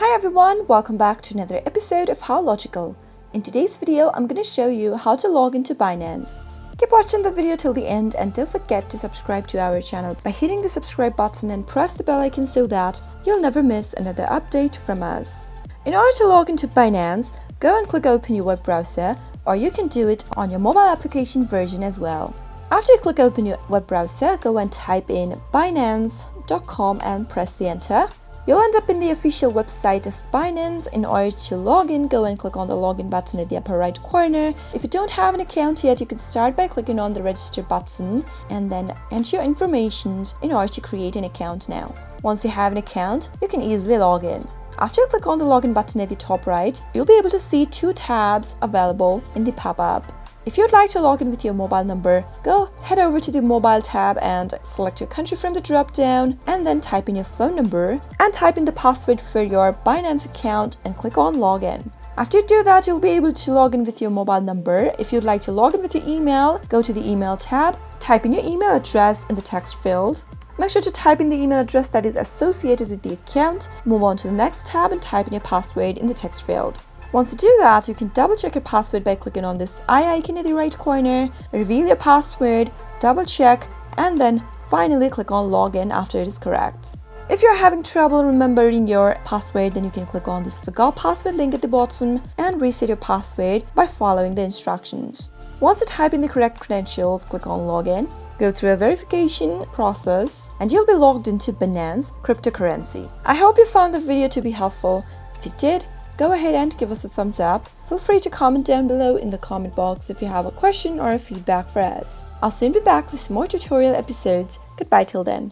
Hi everyone, welcome back to another episode of How Logical. In today's video, I'm going to show you how to log into Binance. Keep watching the video till the end and don't forget to subscribe to our channel by hitting the subscribe button and press the bell icon so that you'll never miss another update from us. In order to log into Binance, go and click open your web browser, or you can do it on your mobile application version as well. After you click open your web browser, go and type in binance.com and press the enter. You'll end up in the official website of Binance. In order to log in, go and click on the login button at the upper right corner. If you don't have an account yet, you can start by clicking on the register button and then enter your information in order to create an account now. Once you have an account, you can easily log in. After you click on the login button at the top right, you'll be able to see two tabs available in the pop-up. If you'd like to log in with your mobile number, go head over to the mobile tab and select your country from the drop-down and then type in your phone number and type in the password for your Binance account and click on login. After you do that, you'll be able to log in with your mobile number. If you'd like to log in with your email, go to the email tab, type in your email address in the text field. Make sure to type in the email address that is associated with the account, move on to the next tab and type in your password in the text field. Once you do that, you can double check your password by clicking on this eye icon in the right corner, reveal your password, double check, and then finally click on login after it is correct. If you're having trouble remembering your password, then you can click on this forgot password link at the bottom and reset your password by following the instructions. Once you type in the correct credentials, click on login, go through a verification process, and you'll be logged into Binance cryptocurrency. I hope you found the video to be helpful. If you did, go ahead and give us a thumbs up. Feel free to comment down below in the comment box if you have a question or a feedback for us. I'll soon be back with more tutorial episodes. Goodbye till then.